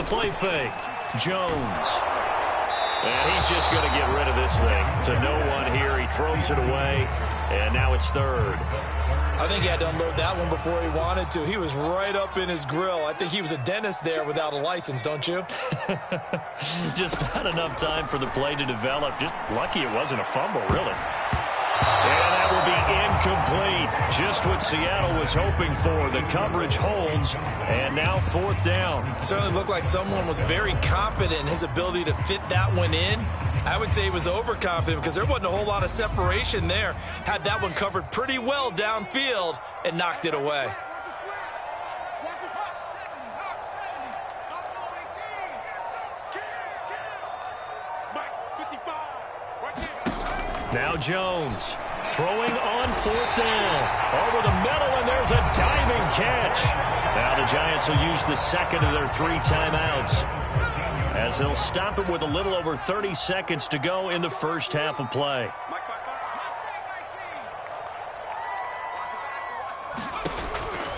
the play fake. Jones. And he's just going to get rid of this thing. To no one here. He throws it away. And now it's third. I think he had to unload that one before he wanted to. He was right up in his grill. I think he was a dentist there without a license, don't you? Just not enough time for the play to develop. Just lucky it wasn't a fumble, really. And that will be incomplete. Just what Seattle was hoping for. The coverage holds, and now fourth down. Certainly looked like someone was very confident in his ability to fit that one in. I would say he was overconfident because there wasn't a whole lot of separation there. Had that one covered pretty well downfield and knocked it away. Now Jones throwing on fourth down. Over the middle, and there's a diving catch. Now the Giants will use the second of their 3 timeouts, as they'll stop it with a little over 30 seconds to go in the first half of play.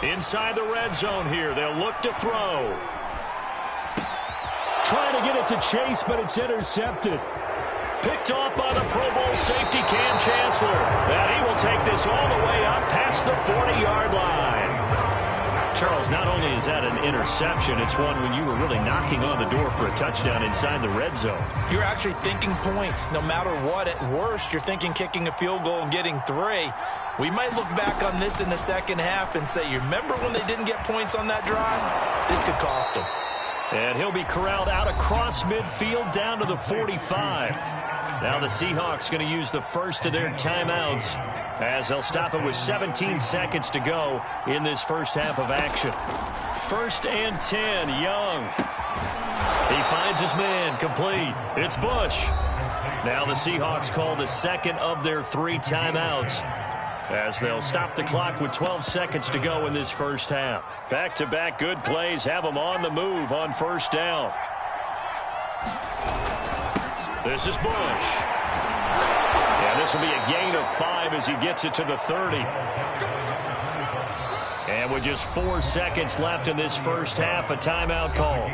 Inside the red zone here, they'll look to throw. Trying to get it to Chase, but it's intercepted. Picked off by the Pro Bowl safety Cam Chancellor. And he will take this all the way up past the 40-yard line. Charles, not only is that an interception, it's one when you were really knocking on the door for a touchdown inside the red zone. You're actually thinking points. No matter what, at worst, you're thinking kicking a field goal and getting 3. We might look back on this in the second half and say, you remember when they didn't get points on that drive? This could cost them. And he'll be corralled out across midfield down to the 45. Now the Seahawks going to use the first of their timeouts, as they'll stop it with 17 seconds to go in this first half of action. 1st and 10, Young. He finds his man, complete. It's Bush. Now the Seahawks call the second of their 3 timeouts, as they'll stop the clock with 12 seconds to go in this first half. Back-to-back good plays have them on the move on first down. This is Bush. And this will be a gain of 5 as he gets it to the 30. And with just 4 seconds left in this first half, a timeout call.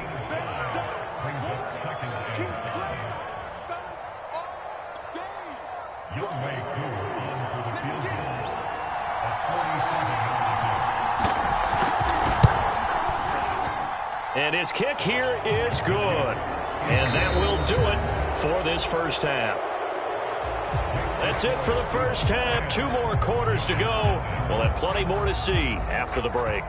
And his kick here is good. And that will do it for this first half. That's it for the first half. 2 more quarters to go. We'll have plenty more to see after the break.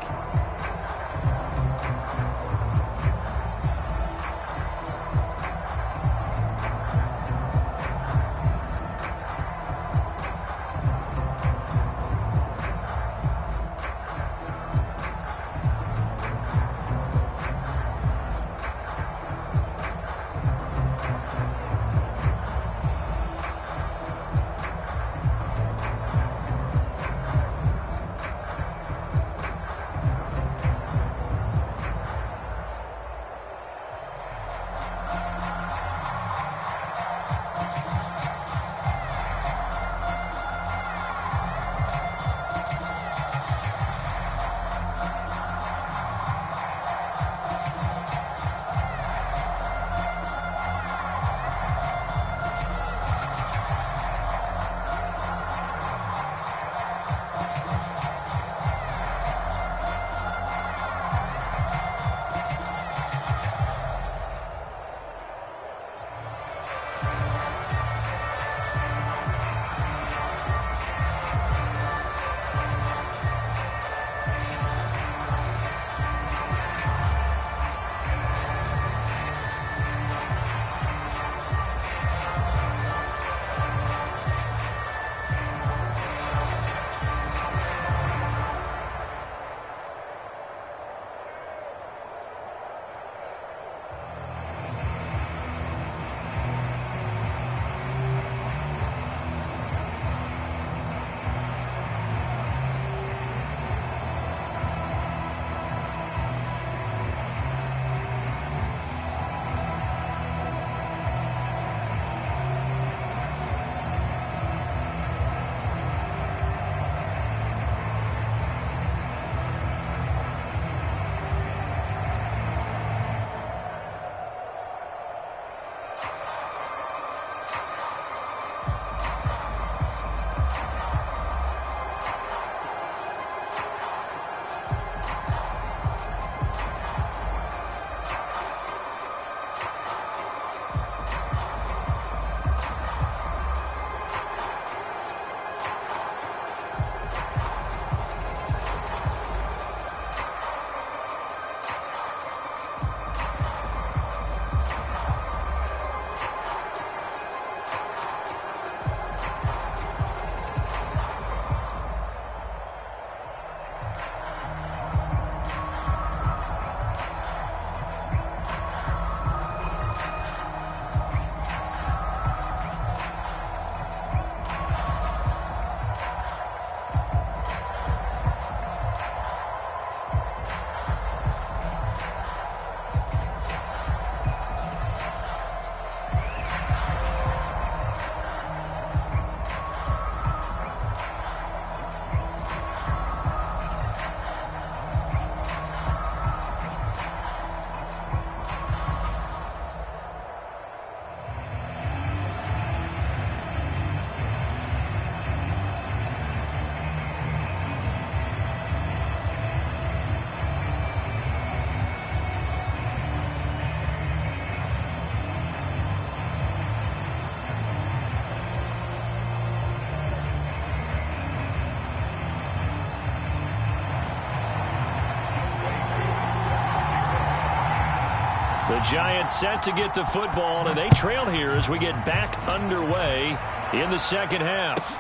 The Giants set to get the football, and they trail here as we get back underway in the second half.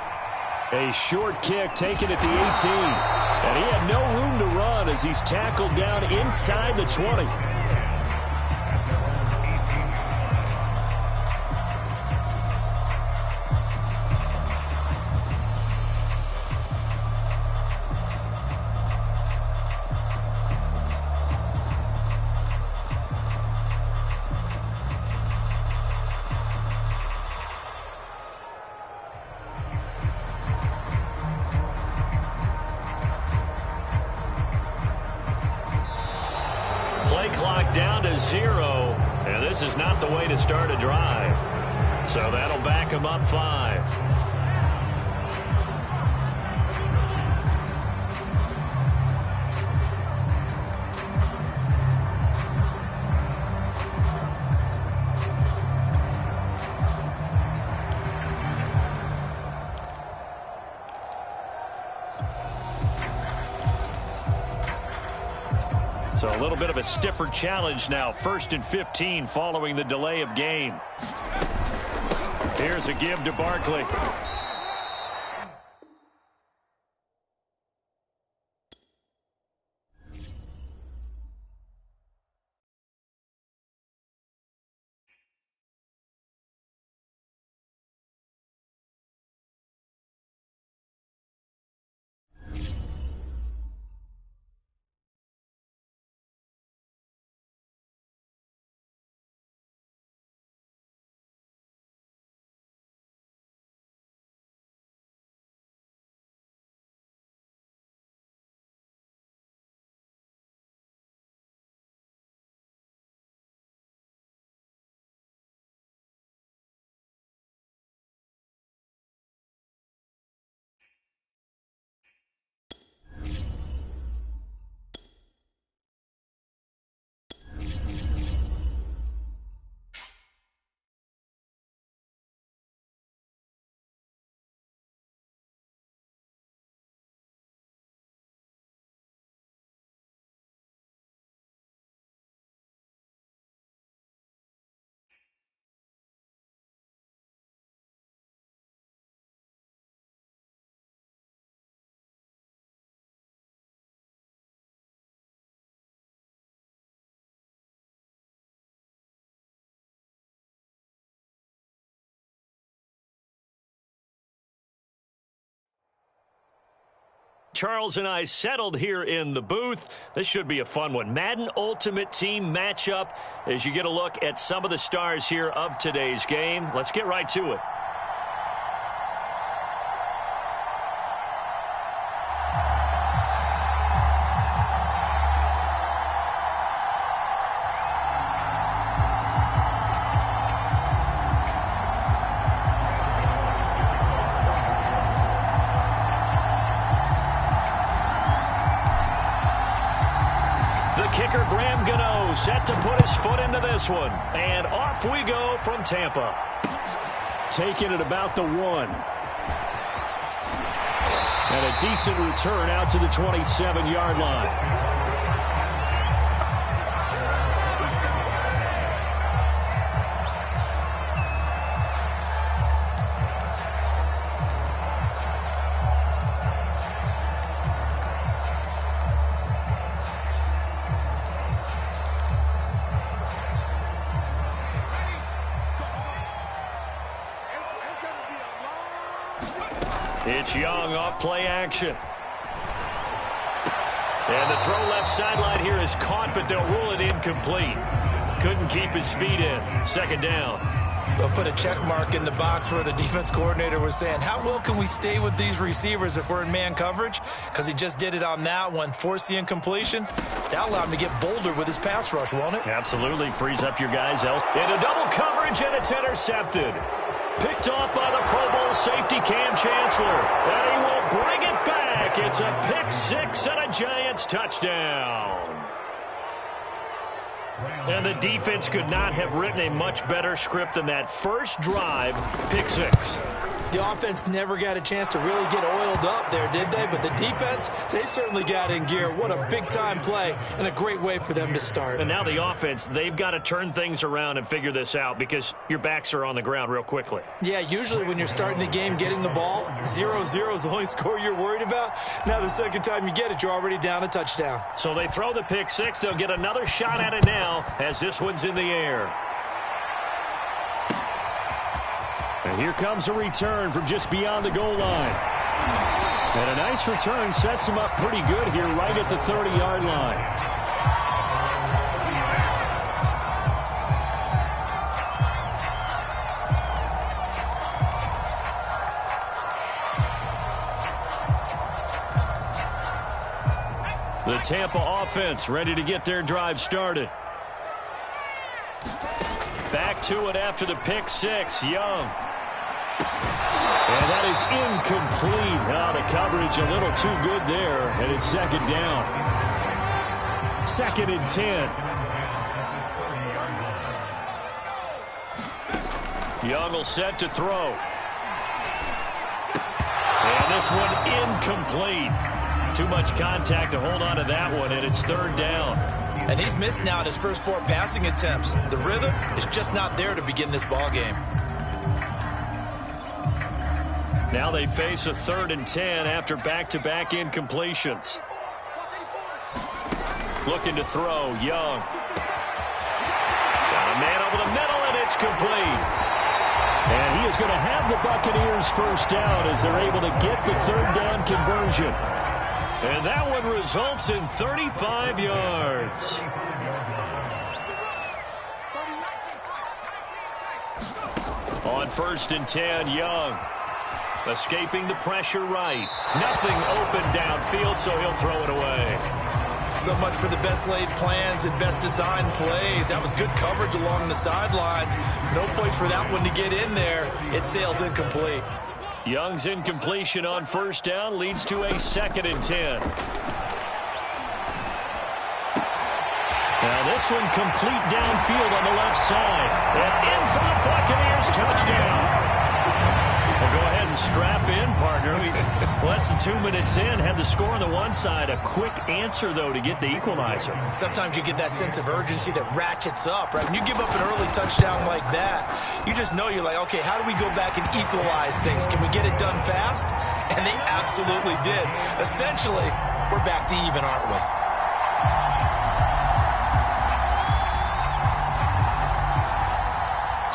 A short kick taken at the 18. And he had no room to run as he's tackled down inside the 20. Clock down to 0, and this is not the way to start a drive. So that'll back him up 5. So a little bit of a stiffer challenge now. 1st and 15 following the delay of game. Here's a give to Barkley. Charles and I settled here in the booth. This should be a fun one. Madden Ultimate Team matchup as you get a look at some of the stars here of today's game. Let's get right to it. Set to put his foot into this one. And off we go from Tampa. Taking it about the 1. And a decent return out to the 27-yard line. It's Young off play action. And the throw left sideline here is caught, but they'll rule it incomplete. Couldn't keep his feet in. 2nd down. They'll put a check mark in the box where the defense coordinator was saying, how well can we stay with these receivers if we're in man coverage? Because he just did it on that one, force the incompletion. That allowed him to get bolder with his pass rush, won't it? Absolutely. Frees up your guys. Into double coverage, and it's intercepted. Picked off by the Pro Bowl safety Cam Chancellor. And he will bring it back. It's a pick 6 and a Giants touchdown. And the defense could not have written a much better script than that first drive, pick 6. The offense never got a chance to really get oiled up there, did they? But the defense, they certainly got in gear. What a big-time play and a great way for them to start. And now the offense, they've got to turn things around and figure this out because your backs are on the ground real quickly. Yeah, usually when you're starting the game getting the ball, 0-0 is the only score you're worried about. Now the second time you get it, you're already down a touchdown. So they throw the pick six. They'll get another shot at it now as this one's in the air. And here comes a return from just beyond the goal line. And a nice return sets him up pretty good here right at the 30-yard line. The Tampa offense ready to get their drive started. Back to it after the pick six. Young. And that is incomplete. Oh, the coverage a little too good there, and it's second down. 2nd and 10. Young will set to throw. And this one incomplete. Too much contact to hold on to that one, and it's 3rd down. And he's missed now in his first 4 passing attempts. The rhythm is just not there to begin this ball game. Now they face a 3rd and 10 after back-to-back incompletions. Looking to throw, Young. Got a man over the middle, and it's complete. And he is going to have the Buccaneers first down as they're able to get the 3rd down conversion. And that one results in 35 yards. On 1st and 10, Young. Escaping the pressure right. Nothing open downfield, so he'll throw it away. So much for the best laid plans and best designed plays. That was good coverage along the sidelines. No place for that one to get in there. It sails incomplete. Young's incompletion on 1st down leads to a 2nd and 10. Now this one complete downfield on the left side. And in for the Buccaneers touchdown. Well, go ahead and strap in, partner. Less than 2 minutes in, had the score on the one side. A quick answer, though, to get the equalizer. Sometimes you get that sense of urgency that ratchets up, right? When you give up an early touchdown like that, you just know you're like, okay, how do we go back and equalize things? Can we get it done fast? And they absolutely did. Essentially, we're back to even, aren't we?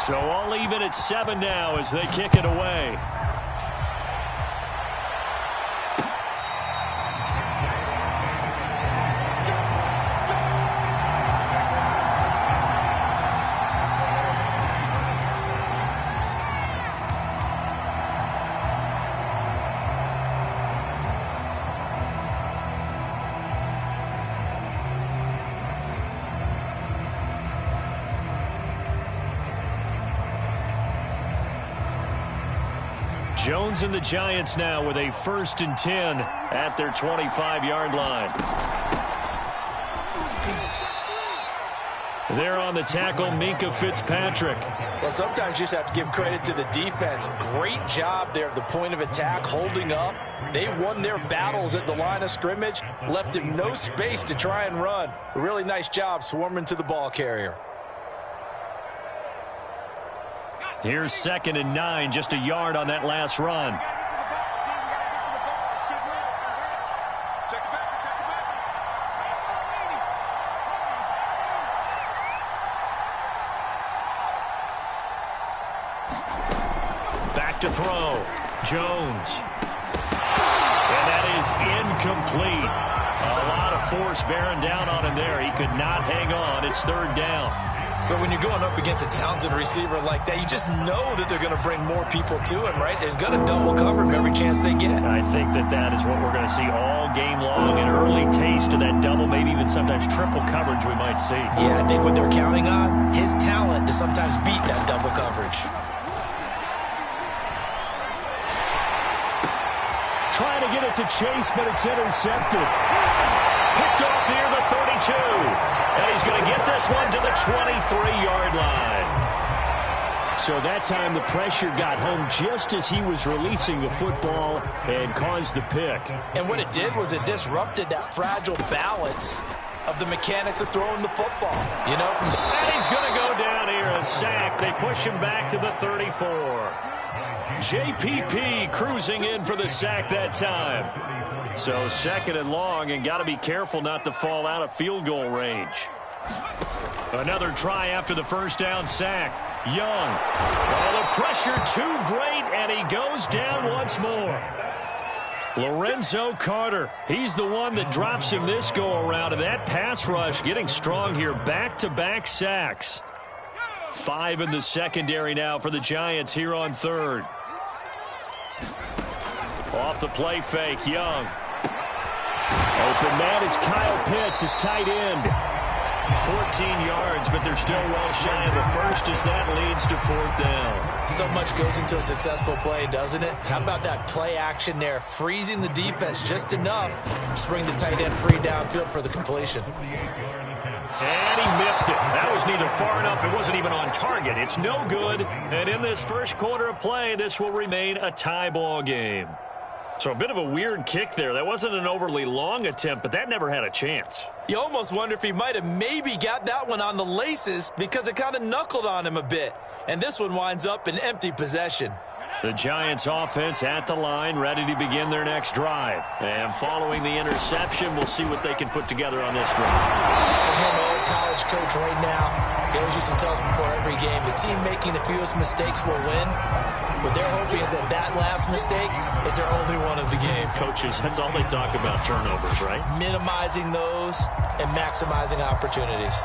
So all even at 7 now as they kick it away. Jones and the Giants now with a 1st and 10 at their 25-yard line. There on the tackle, Minkah Fitzpatrick. Well, sometimes you just have to give credit to the defense. Great job there at the point of attack, holding up. They won their battles at the line of scrimmage, left him no space to try and run. A really nice job swarming to the ball carrier. Here's 2nd and 9, just a yard on that last run. Back to throw. Jones. And that is incomplete. A lot of force bearing down on him there. He could not hang on. It's 3rd down. But when you're going up against a talented receiver like that, you just know that they're going to bring more people to him, right? They're going to double cover him every chance they get. I think that is what we're going to see all game long. An early taste of that double, maybe even sometimes triple coverage we might see. Yeah, I think what they're counting on, his talent to sometimes beat that double coverage. Trying to get it to Chase, but it's intercepted. Picked off near the 32. And he's going to get this one to the 23-yard line. So that time the pressure got home just as he was releasing the football and caused the pick. And what it did was it disrupted that fragile balance of the mechanics of throwing the football, you know? And he's going to go down here, a sack. They push him back to the 34. JPP cruising in for the sack that time. So second and long, and got to be careful not to fall out of field goal range. Another try after the first down sack. Young. Oh, the pressure too great, and he goes down once more. Lorenzo Carter, he's the one that drops him this go-around, and that pass rush getting strong here. Back-to-back sacks. 5 in the secondary now for the Giants here on third. Off the play fake, Young. Open man is Kyle Pitts, his tight end. 14 yards, but they're still well shy of the first as that leads to fourth down. So much goes into a successful play, doesn't it? How about that play action there, freezing the defense just enough to bring the tight end free downfield for the completion. And he missed it. That was neither far enough. It wasn't even on target. It's no good. And in this first quarter of play, this will remain a tie ball game. So a bit of a weird kick there. That wasn't an overly long attempt, but that never had a chance. You almost wonder if he might have maybe got that one on the laces because it kind of knuckled on him a bit. And this one winds up in empty possession. The Giants offense at the line, ready to begin their next drive. And following the interception, we'll see what they can put together on this drive. I'm an old college coach right now. He always used to tell us before every game, the team making the fewest mistakes will win. What they're hoping is that that last mistake is their only one of the game. Coaches, that's all they talk about, turnovers, right? Minimizing those and maximizing opportunities.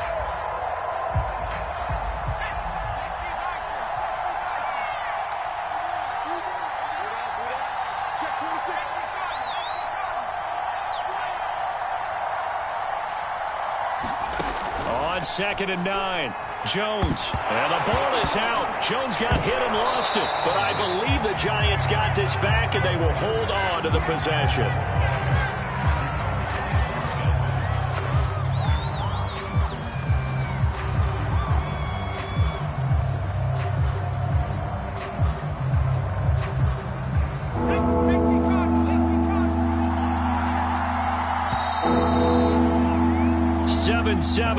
On 2nd and 9. Jones, and the ball is out. Jones got hit and lost it, but I believe the Giants got this back, and they will hold on to the possession.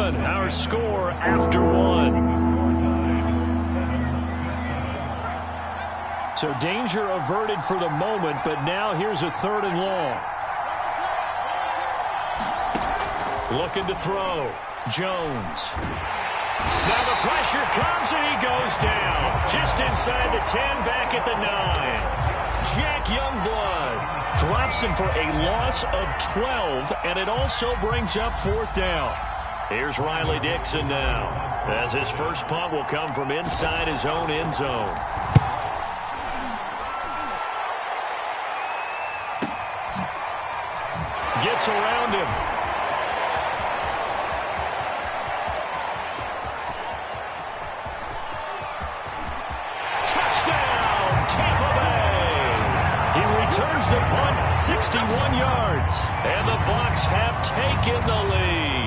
Our score after one. So danger averted for the moment, but now here's a 3rd and long. Looking to throw. Jones. Now the pressure comes and he goes down. Just inside the 10, back at the 9. Jack Youngblood drops him for a loss of 12, and it also brings up 4th down. Here's Riley Dixon now, as his first punt will come from inside his own end zone. Gets around him. Touchdown, Tampa Bay! He returns the punt 61 yards, and the Bucs have taken the lead.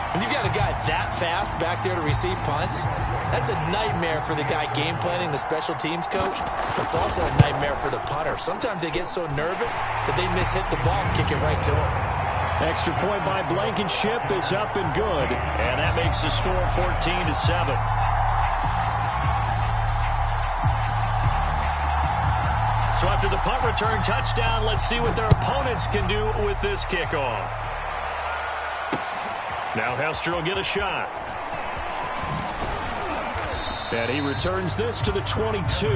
When you've got a guy that fast back there to receive punts, that's a nightmare for the guy game planning, the special teams coach. It's also a nightmare for the punter. Sometimes they get so nervous that they mishit the ball and kick it right to him. Extra point by Blankenship is up and good, and that makes the score 14-7. So after the punt return touchdown, let's see what their opponents can do with this kickoff. Now Hester will get a shot. And he returns this to the 22.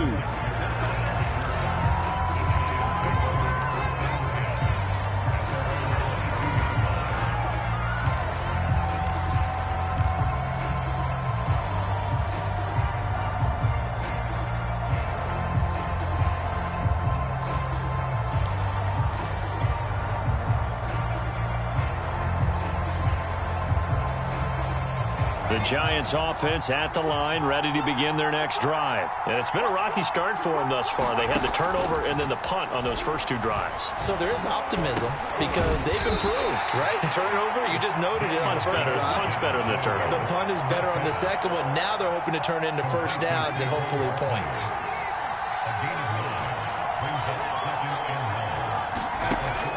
The Giants offense at the line, ready to begin their next drive. And it's been a rocky start for them thus far. They had the turnover and then the punt on those first two drives. So there is optimism because they've improved, right? Turnover, you just noted it on the first drive. Punt's better than the turnover. The punt is better on the second one. Now they're hoping to turn into first downs and hopefully points.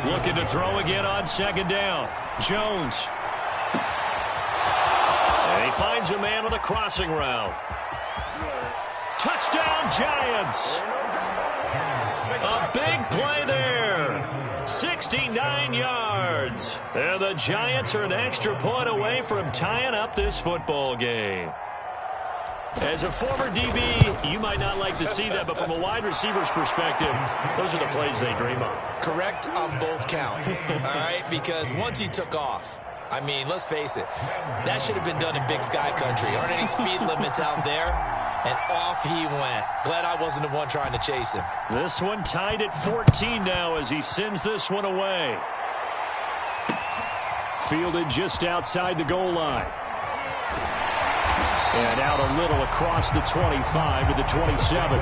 Looking to throw again on second down. Jones. And he finds a man with a crossing route. Touchdown, Giants. A big play there. 69 yards. And the Giants are an extra point away from tying up this football game. As a former DB, you might not like to see that, but from a wide receiver's perspective, those are the plays they dream of. Correct on both counts, all right? Because once he took off, I mean, let's face it, that should have been done in Big Sky Country. Aren't any speed limits out there? And off he went. Glad I wasn't the one trying to chase him. This one tied at 14 now as he sends this one away. Fielded just outside the goal line. And out a little across the 25 to the 27.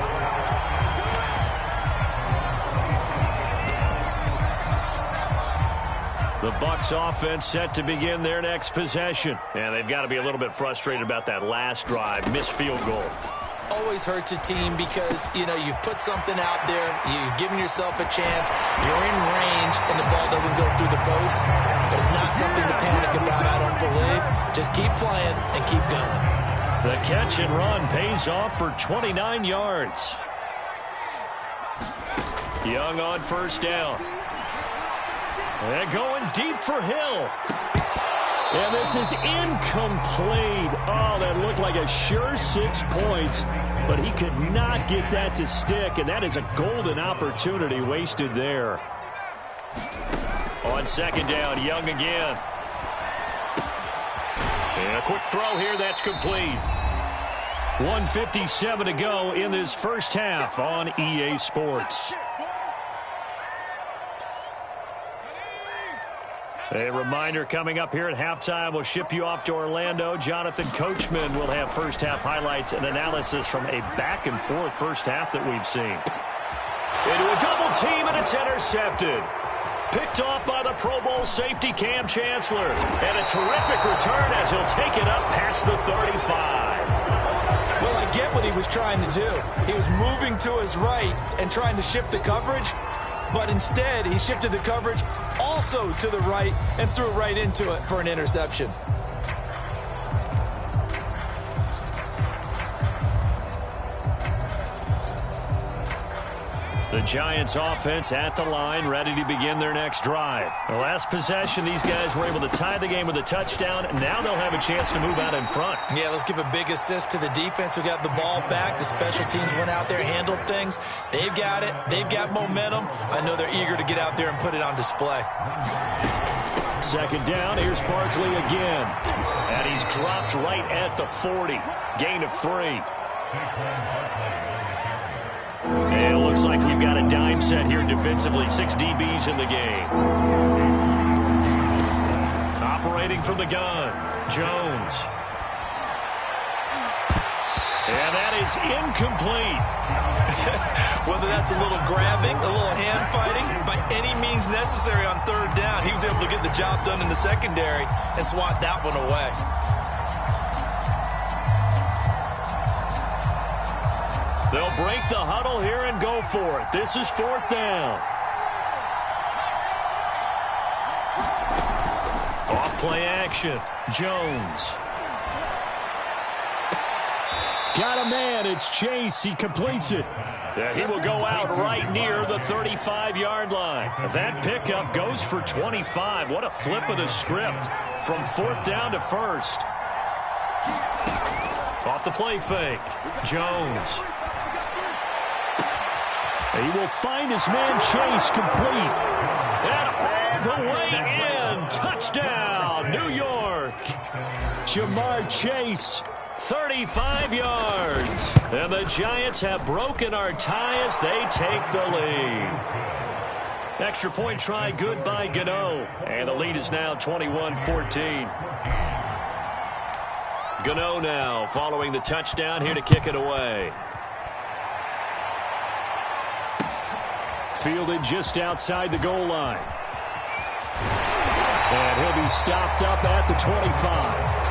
The Bucs offense set to begin their next possession. And they've got to be a little bit frustrated about that last drive, missed field goal. Always hurts a team because, you know, you've put something out there, you've given yourself a chance, you're in range, and the ball doesn't go through the post. But it's not something to panic about, I don't believe. Just keep playing and keep going. The catch and run pays off for 29 yards. Young on first down. And going deep for Hill. And this is incomplete. Oh, that looked like a sure 6 points, but he could not get that to stick, and that is a golden opportunity wasted there. On second down, Young again. And a quick throw here, that's complete. 1:57 to go in this first half on EA Sports. A reminder coming up here at halftime, we'll ship you off to Orlando. Jonathan Coachman will have first half highlights and analysis from a back and forth first half that we've seen. Into a double team and it's intercepted. Picked off by the Pro Bowl safety Cam Chancellor. And a terrific return as he'll take it up past the 35. Well, I get what he was trying to do. He was moving to his right and trying to shift the coverage, but instead he shifted the coverage also to the right and threw right into it for an interception. The Giants offense at the line, ready to begin their next drive. The last possession, these guys were able to tie the game with a touchdown. Now they'll have a chance to move out in front. Yeah, let's give a big assist to the defense who got the ball back. The special teams went out there, handled things. They've got it. They've got momentum. I know they're eager to get out there and put it on display. Second down, here's Barkley again. And he's dropped right at the 40. Gain of 3. And it looks like we've got a dime set here defensively. 6 DBs in the game. Operating from the gun, Jones. And that is incomplete. Whether that's a little grabbing, a little hand fighting, by any means necessary on third down, he was able to get the job done in the secondary and swat that one away. They'll break the huddle here and go for it. This is fourth down. Off play action. Jones. Got a man. It's Chase. He completes it. He will go out right near the 35-yard line. That pickup goes for 25. What a flip of the script from fourth down to first. Off the play fake. Jones. He will find his man Chase complete. And all the way in. Touchdown, New York. Jamar Chase, 35 yards. And the Giants have broken our tie as they take the lead. Extra point try good by Gano. And the lead is now 21-14. Gano now following the touchdown here to kick it away. Fielded just outside the goal line. And he'll be stopped up at the 25.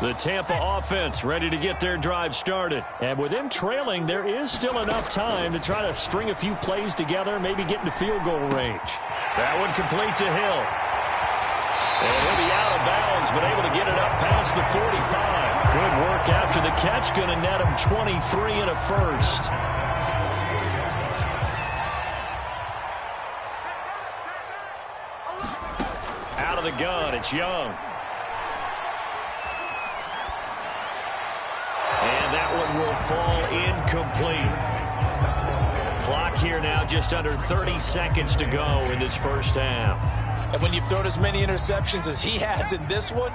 The Tampa offense ready to get their drive started. And with them trailing, there is still enough time to try to string a few plays together, maybe get into field goal range. That one complete to Hill. And he'll be out of bounds, but able to get it up past the 45. Good work after the catch. Going to net him 23 and a first. Out of the gun, it's Young. And that one will fall incomplete. Clock here now just under 30 seconds to go in this first half. And when you've thrown as many interceptions as he has in this one,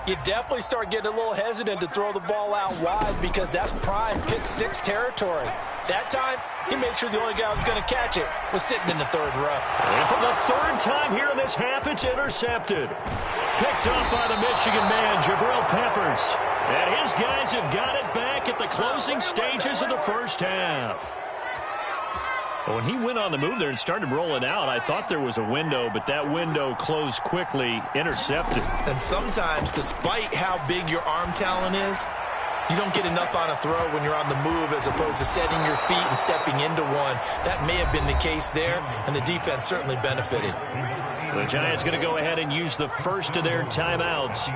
you definitely start getting a little hesitant to throw the ball out wide because that's prime pick six territory. That time, he made sure the only guy who was going to catch it was sitting in the third row. And for the third time here in this half, it's intercepted. Picked up by the Michigan man, Jabril Peppers. And his guys have got it back at the closing stages of the first half. When he went on the move there and started rolling out, I thought there was a window, but that window closed quickly, intercepted. And sometimes, despite how big your arm talent is, you don't get enough on a throw when you're on the move as opposed to setting your feet and stepping into one. That may have been the case there, and the defense certainly benefited. The Giants going to go ahead and use the first of their timeouts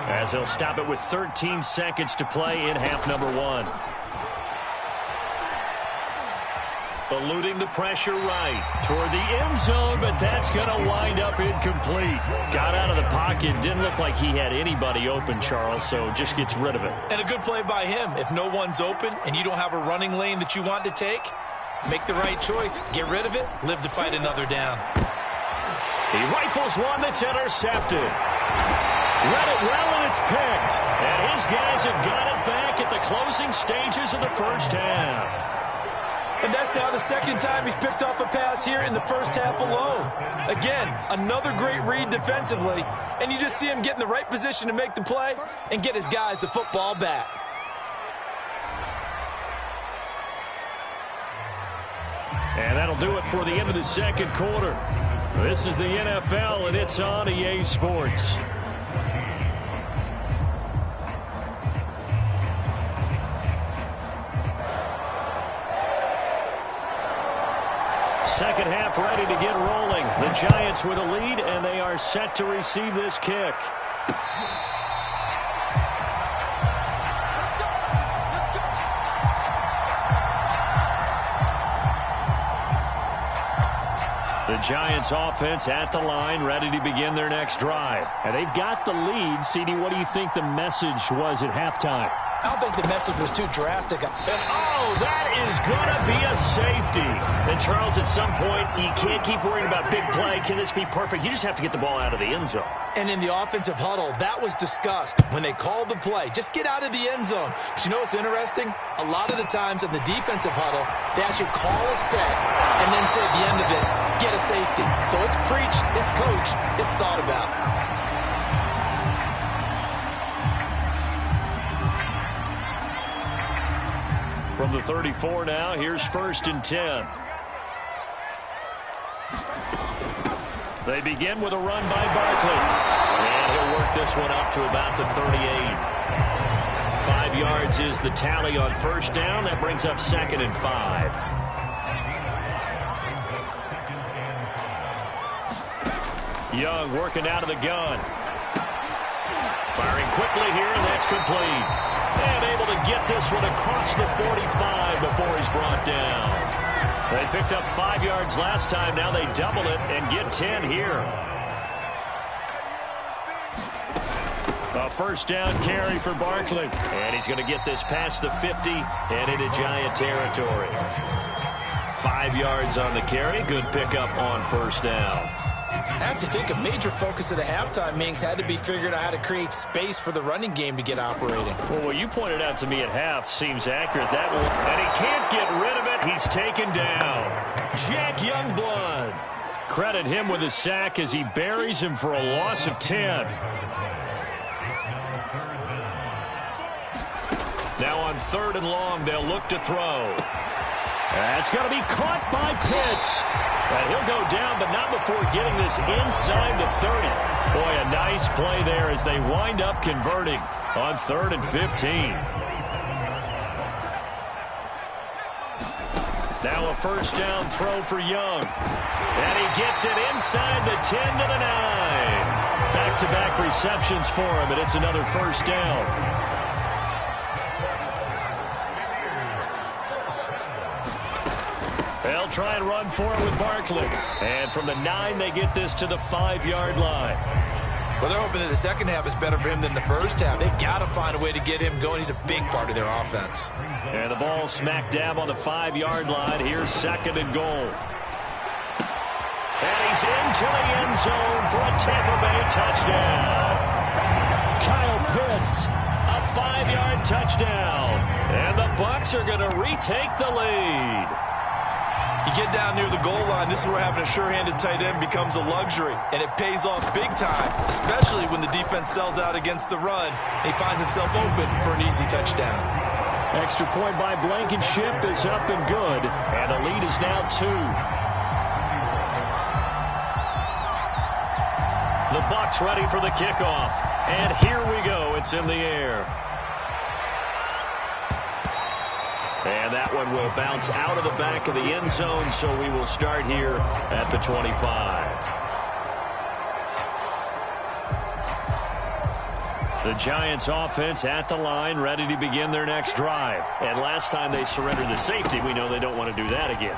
as they'll stop it with 13 seconds to play in half number one. Eluding the pressure right toward the end zone, but that's going to wind up incomplete. Got out of the pocket. Didn't look like he had anybody open, Charles, so just gets rid of it. And a good play by him. If no one's open and you don't have a running lane that you want to take, make the right choice. Get rid of it. Live to fight another down. He rifles one that's intercepted. Read it well, and it's picked. And his guys have got it back at the closing stages of the first half. And that's now the second time he's picked off a pass here in the first half alone. Again, another great read defensively. And you just see him get in the right position to make the play and get his guys the football back. And that'll do it for the end of the second quarter. This is the NFL, and it's on EA Sports. Second half ready to get rolling. The Giants with a lead, and they are set to receive this kick. The Giants offense at the line, ready to begin their next drive. And they've got the lead. CD, what do you think the message was at halftime? I don't think the message was too drastic. And, oh, that is going to be a safety. And, Charles, at some point, you can't keep worrying about big play. Can this be perfect? You just have to get the ball out of the end zone. And in the offensive huddle, that was discussed when they called the play. Just get out of the end zone. But you know what's interesting? A lot of the times in the defensive huddle, they actually call a set and then say at the end of it, get a safety. So it's preached, it's coached, it's thought about. From the 34 now, here's 1st and 10. They begin with a run by Barkley. And he'll work this one up to about the 38. 5 yards is the tally on first down. That brings up 2nd and 5. Young working out of the gun. Firing quickly here, and that's complete. And able to get this one across the 45 before he's brought down. They picked up 5 yards last time. Now they double it and get 10 here. A first down carry for Barkley. And he's going to get this past the 50 and into Giant territory. 5 yards on the carry. Good pickup on first down. I have to think a major focus of the halftime meetings had to be figuring out how to create space for the running game to get operating. Well, what you pointed out to me at half seems accurate. That one, and he can't get rid of it. He's taken down. Jack Youngblood. Credit him with a sack as he buries him for a loss of 10. Now on 3rd and long, they'll look to throw. That's going to be caught by Pitts. And he'll go down, but not before getting this inside the 30. Boy, a nice play there as they wind up converting on 3rd and 15. Now a first down throw for Young. And he gets it inside the 10 to the 9. Back-to-back receptions for him, and it's another first down. They'll try and run for it with Barkley. And from the 9, they get this to the 5-yard line. Well, they're hoping that the second half is better for him than the first half. They've got to find a way to get him going. He's a big part of their offense. And the ball smack dab on the 5-yard line. Here's 2nd and goal. And he's into the end zone for a Tampa Bay touchdown. Kyle Pitts, a 5-yard touchdown. And the Bucs are going to retake the lead. You get down near the goal line, this is where having a sure-handed tight end becomes a luxury, and it pays off big time, especially when the defense sells out against the run, and he finds himself open for an easy touchdown. Extra point by Blankenship is up and good, and the lead is now 2. The Bucs ready for the kickoff, and here we go. It's in the air. And that one will bounce out of the back of the end zone, so we will start here at the 25. The Giants offense at the line, ready to begin their next drive. And last time they surrendered the safety, we know they don't want to do that again.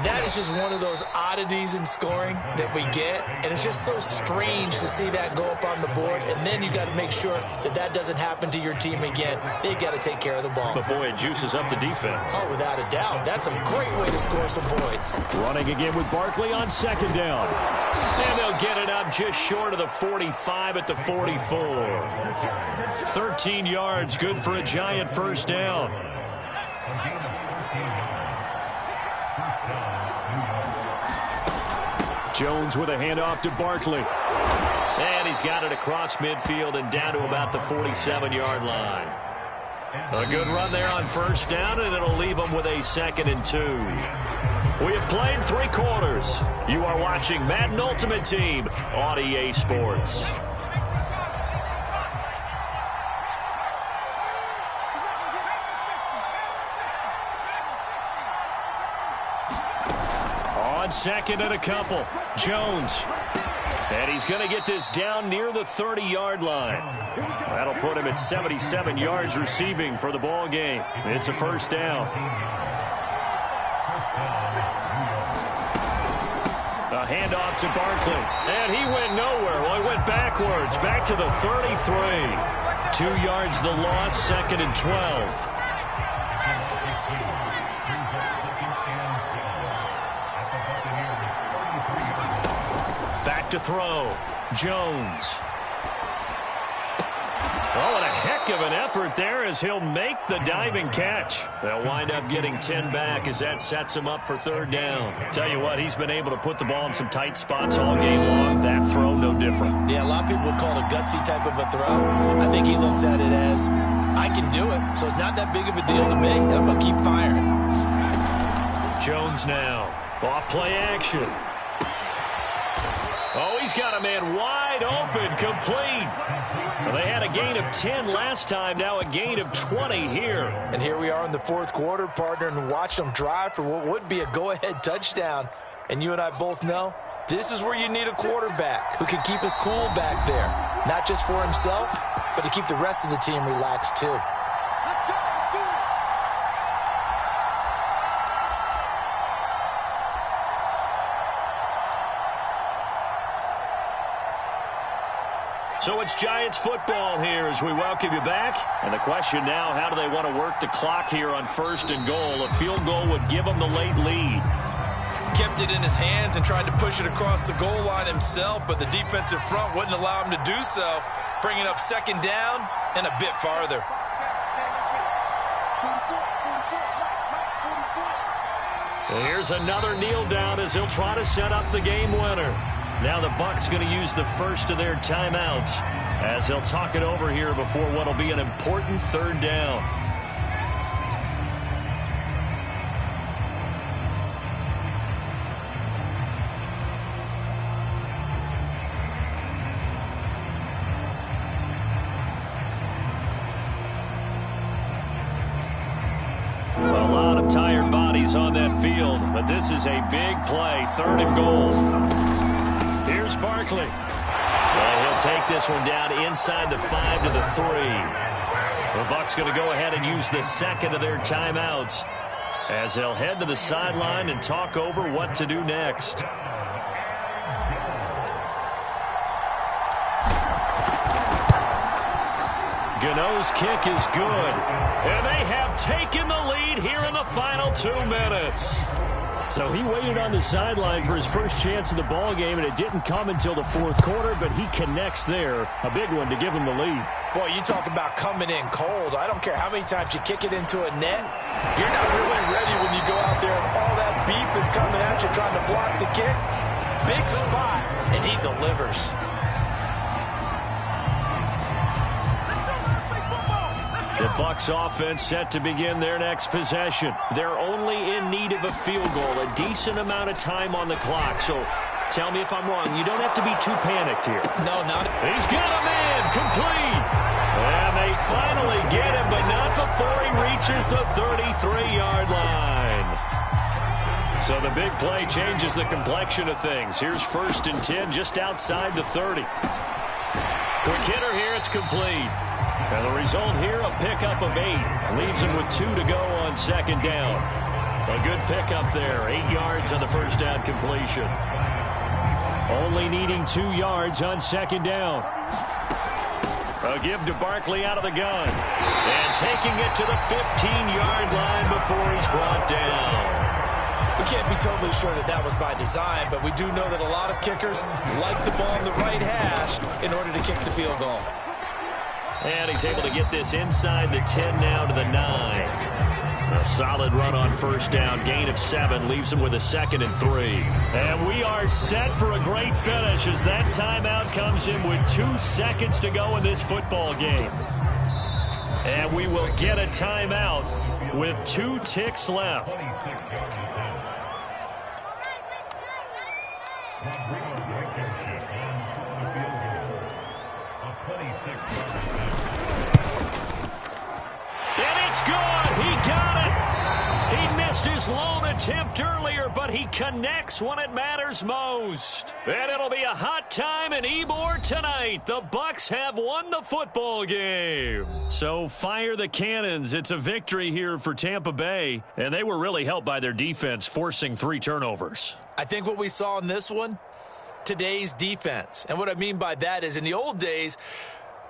That is just one of those oddities in scoring that we get, and it's just so strange to see that go up on the board, and then you got to make sure that that doesn't happen to your team again. They've got to take care of the ball. But boy, it juices up the defense. Oh, without a doubt. That's a great way to score some points. Running again with Barkley on 2nd down. And they'll get it up just short of the 45 at the 44. 13 yards, good for a Giant first down. Jones with a handoff to Barkley. And he's got it across midfield and down to about the 47-yard line. A good run there on first down, and it'll leave them with a 2nd and 2. We have played 3 quarters. You are watching Madden Ultimate Team on EA Sports. On 2nd and a couple, Jones. And he's going to get this down near the 30-yard line. That'll put him at 77 yards receiving for the ball game. It's a first down. A handoff to Barkley. And he went nowhere. Well, he went backwards, back to the 33. 2 yards the loss, 2nd and 12. Back to throw. Jones. Oh, and a heck of an effort there as he'll make the diving catch. They'll wind up getting 10 back as that sets him up for 3rd down. Tell you what, he's been able to put the ball in some tight spots all game long. That throw, no different. Yeah, a lot of people would call it a gutsy type of a throw. I think he looks at it as, I can do it, so it's not that big of a deal to me, and I'm going to keep firing. Jones now. Off play action. Oh, he's got a man wide open, complete. Well, they had a gain of 10 last time, now a gain of 20 here. And here we are in the 4th quarter, partner, and watch them drive for what would be a go-ahead touchdown. And you and I both know this is where you need a quarterback who can keep his cool back there. Not just for himself, but to keep the rest of the team relaxed too. So it's Giants football here as we welcome you back. And the question now, how do they want to work the clock here on 1st and goal? A field goal would give them the late lead. kept it in his hands and tried to push it across the goal line himself, but the defensive front wouldn't allow him to do so, bringing up second down and a bit farther. Here's another kneel down as he'll try to set up the game winner. Now the Bucs going to use the first of their timeouts as they'll talk it over here before what will be an important third down. Tired bodies on that field, but this is a big play. 3rd and goal. Here's Barkley. Well, he'll take this one down inside the 5 to the 3. The Bucs going to go ahead and use the second of their timeouts as they'll head to the sideline and talk over what to do next. Gano's kick is good, and they have taken the lead here in the final 2 minutes. So he waited on the sideline for his first chance in the ball game, and it didn't come until the 4th quarter, but he connects there. A big one to give him the lead. Boy, you talk about coming in cold. I don't care how many times you kick it into a net. You're not really ready when you go out there and all that beef is coming at you trying to block the kick. Big spot, and he delivers. The Bucs offense set to begin their next possession. They're only in need of a field goal, a decent amount of time on the clock. So tell me if I'm wrong. You don't have to be too panicked here. No, not. He's got a man, complete. And they finally get him, but not before he reaches the 33-yard line. So the big play changes the complexion of things. Here's 1st and 10 just outside the 30. Quick hitter here, it's complete. And the result here, a pickup of 8. Leaves him with 2 to go on 2nd down. A good pickup there. 8 yards on the first down completion. Only needing 2 yards on 2nd down. A give to Barkley out of the gun. And taking it to the 15-yard line before he's brought down. We can't be totally sure that that was by design, but we do know that a lot of kickers like the ball in the right hash in order to kick the field goal. And he's able to get this inside the 10 now to the 9. A solid run on 1st down. Gain of 7 leaves him with a 2nd and 3. And we are set for a great finish as that timeout comes in with 2 seconds to go in this football game. And we will get a timeout with 2 ticks left. His lone attempt earlier, but he connects when it matters most. And it'll be a hot time in Ybor tonight. The Bucs have won the football game. So fire the cannons. It's a victory here for Tampa Bay, and they were really helped by their defense forcing 3 turnovers. I think what we saw in this one, today's defense. And what I mean by that is in the old days,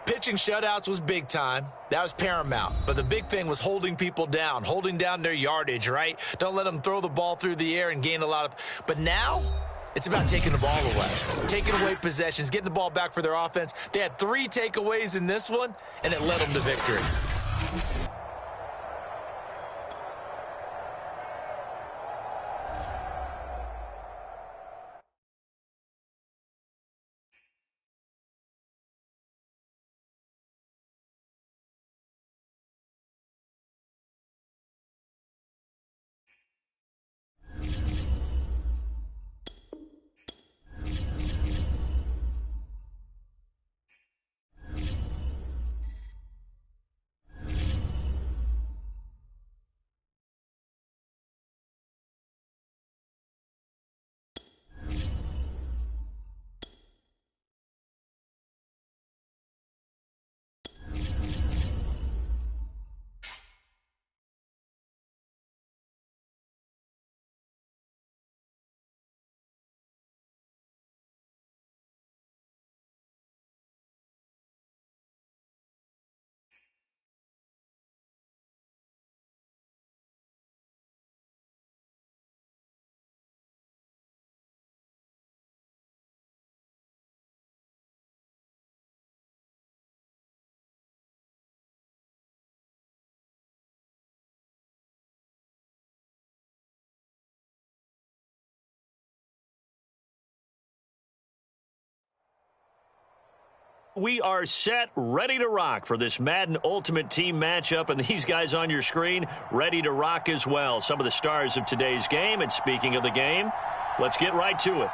pitching shutouts was big time. That was paramount. But the big thing was holding people down, holding down their yardage, right? Don't let them throw the ball through the air and gain a lot of. But now, it's about taking the ball away, taking away possessions, getting the ball back for their offense. They had 3 takeaways in this one, and it led them to victory. we are set, ready to rock for this Madden Ultimate Team matchup, and these guys on your screen ready to rock as well. Some of the stars of today's game, and speaking of the game, let's get right to it.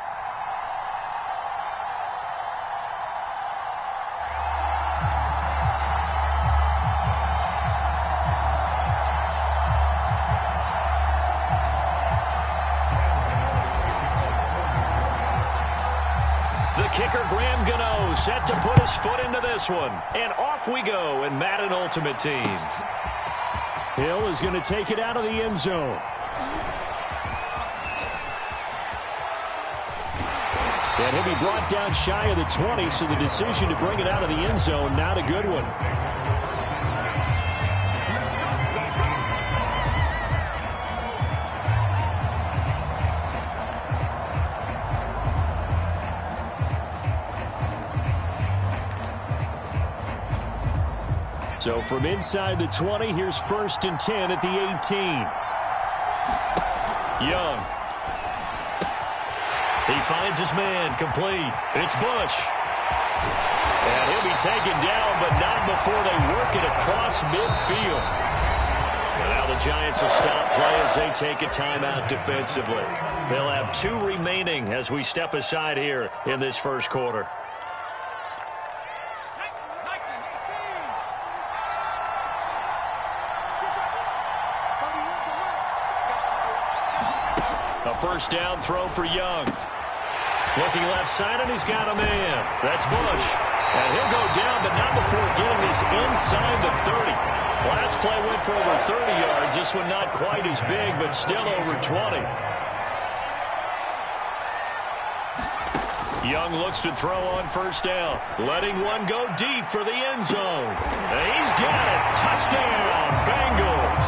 Set to put his foot into this one. And off we go in Madden Ultimate Team. Hill is going to take it out of the end zone. And he'll be brought down shy of the 20, so the decision to bring it out of the end zone, not a good one. So from inside the 20, here's 1st and 10 at the 18. Young. He finds his man, complete. It's Bush. And he'll be taken down, but not before they work it across midfield. And now the Giants will stop play as they take a timeout defensively. They'll have 2 remaining as we step aside here in this first quarter. First down throw for Young. Looking left side, and he's got a man. That's Bush. And he'll go down, but not before getting this inside the 30. Last play went for over 30 yards. This one not quite as big, but still over 20. Young looks to throw on first down. Letting one go deep for the end zone. And he's got it. Touchdown, Bengals.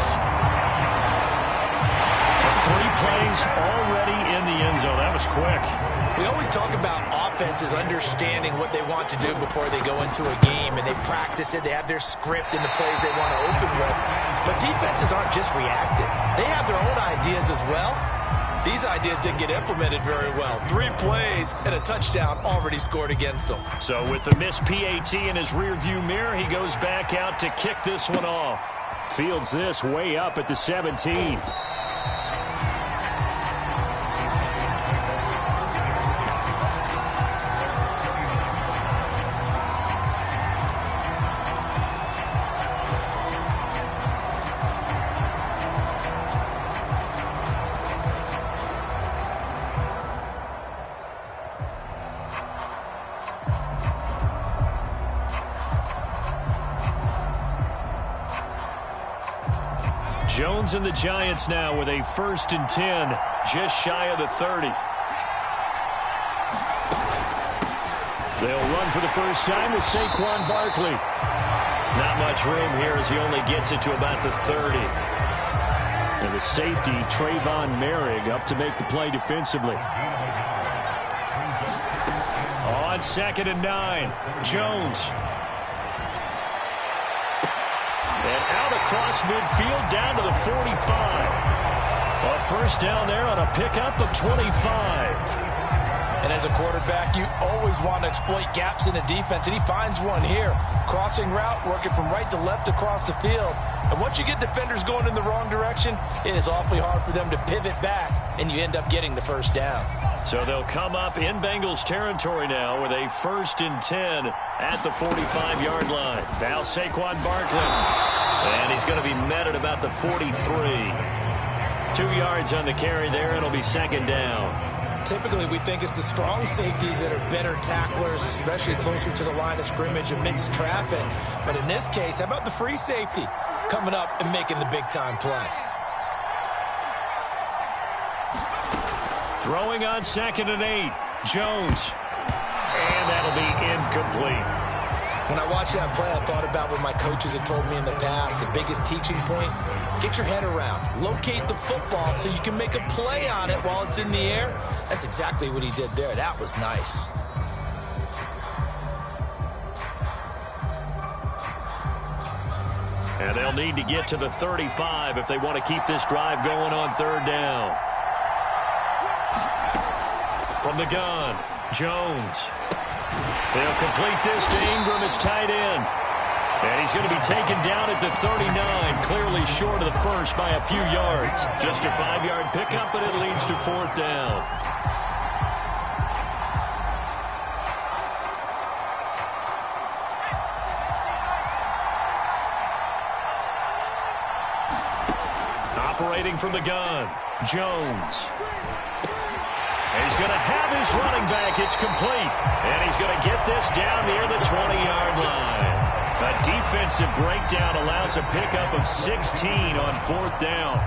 3 plays already in the end zone. That was quick. We always talk about offenses understanding what they want to do before they go into a game, and they practice it. They have their script and the plays they want to open with. But defenses aren't just reactive. They have their own ideas as well. These ideas didn't get implemented very well. 3 plays and a touchdown already scored against them. So with the missed PAT in his rearview mirror, he goes back out to kick this one off. Fields this way up at the 17. Jones and the Giants now with a 1st and 10, just shy of the 30. They'll run for the first time with Saquon Barkley. Not much room here as he only gets it to about the 30. And the safety, Trayvon Merrick, up to make the play defensively. On 2nd and 9, Jones. And out across midfield down to the 45. A first down there on a pickup of 25. And as a quarterback, you always want to exploit gaps in the defense, and he finds one here. Crossing route, working from right to left across the field. And once you get defenders going in the wrong direction, it is awfully hard for them to pivot back, and you end up getting the first down. So they'll come up in Bengals territory now with a 1st and 10 at the 45-yard line. Now Saquon Barkley. And he's going to be met at about the 43. 2 yards on the carry there, and it'll be 2nd down. Typically, we think it's the strong safeties that are better tacklers, especially closer to the line of scrimmage amidst traffic. But in this case, how about the free safety coming up and making the big-time play? Throwing on 2nd and 8, Jones. And that'll be incomplete. When I watched that play, I thought about what my coaches had told me in the past. The biggest teaching point, get your head around. Locate the football so you can make a play on it while it's in the air. That's exactly what he did there. That was nice. And they'll need to get to the 35 if they want to keep this drive going on 3rd down. From the gun, Jones. They'll complete this to Ingram as tight end. And he's going to be taken down at the 39, clearly short of the first by a few yards. Just a 5-yard pickup, and it leads to 4th down. Operating from the gun, Jones. And he's going to have his running back. It's complete. And he's going to get this down near the 20-yard line. A defensive breakdown allows a pickup of 16 on 4th down.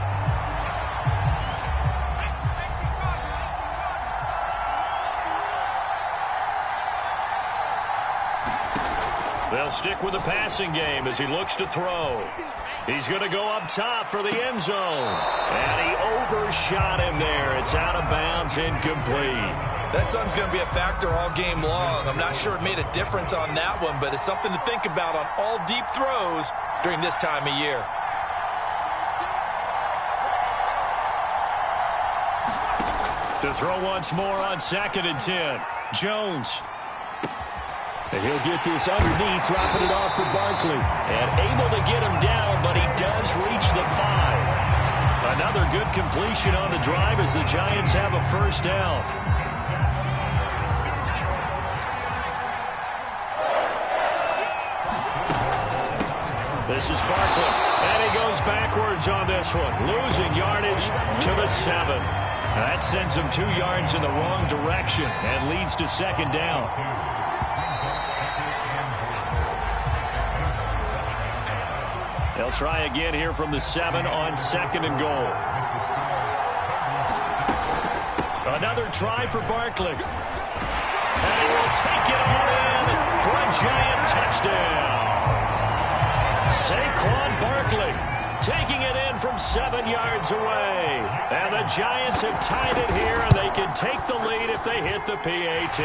They'll stick with the passing game as he looks to throw. He's going to go up top for the end zone. And he overshot him there. It's out of bounds, incomplete. That sun's going to be a factor all game long. I'm not sure it made a difference on that one, but it's something to think about on all deep throws during this time of year. To throw once more on 2nd and 10. Jones. And he'll get this underneath, dropping it off for Barkley. And able to get him down, but he does reach the 5. Another good completion on the drive as the Giants have a 1st down. This is Barkley, and he goes backwards on this one, losing yardage to the 7. That sends him 2 yards in the wrong direction and leads to 2nd down. They'll try again here from the 7 on 2nd and goal. Another try for Barkley. And he will take it all in for a Giant touchdown. Saquon Barkley taking it in from 7 yards away. And the Giants have tied it here, and they can take the lead if they hit the PAT.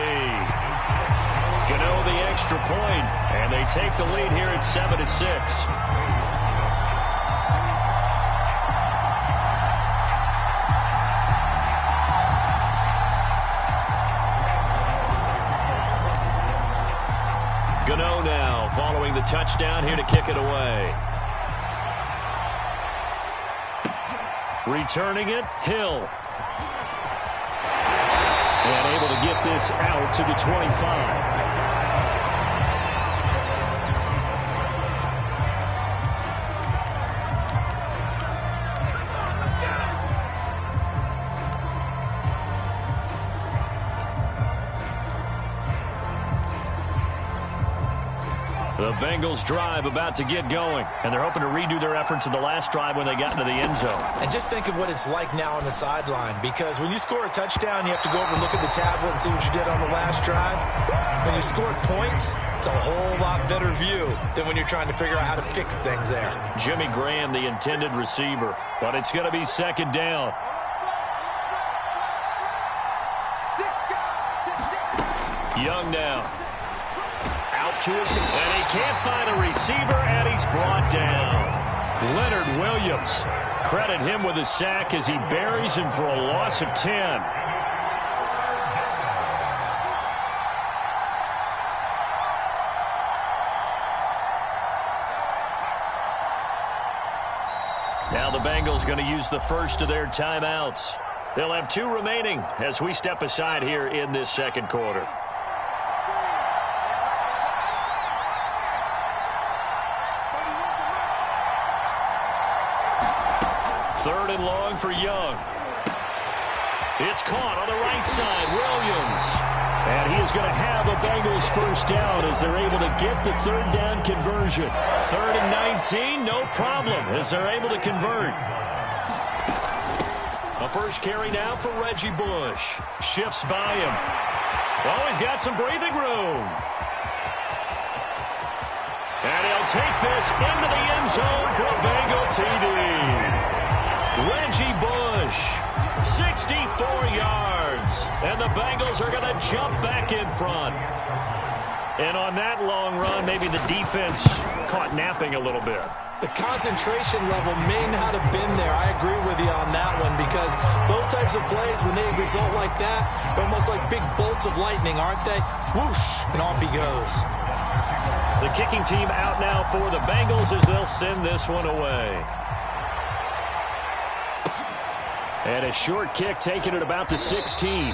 Gano the extra point, and they take the lead here at 7-6. Gano now following the touchdown here to kick it away. Returning it, Hill. And able to get this out to the 25. The Bengals drive about to get going, and they're hoping to redo their efforts in the last drive when they got into the end zone. And just think of what it's like now on the sideline, because when you score a touchdown, you have to go over and look at the tablet and see what you did on the last drive. When you scored points, it's a whole lot better view than when you're trying to figure out how to fix things there. Jimmy Graham, the intended receiver, but it's going to be 2nd down. Young now. To his, and he can't find a receiver, and he's brought down. Leonard Williams, credit him with a sack as he buries him for a loss of 10. Now the Bengals going to use the first of their timeouts. They'll have 2 remaining as we step aside here in this 2nd quarter. 3rd and long for Young. It's caught on the right side, Williams. And he is going to have a Bengals 1st down as they're able to get the 3rd down conversion. 3rd and 19, no problem as they're able to convert. A first carry now for Reggie Bush. Shifts by him. Oh, he's got some breathing room. And he'll take this into the end zone for a Bengal TD. Reggie Bush, 64 yards. And the Bengals are going to jump back in front. And on that long run, maybe the defense caught napping a little bit. The concentration level may not have been there. I agree with you on that one because those types of plays, when they result like that, they're almost like big bolts of lightning, aren't they? Whoosh, and off he goes. The kicking team out now for the Bengals as they'll send this one away. And a short kick taken at about the 16.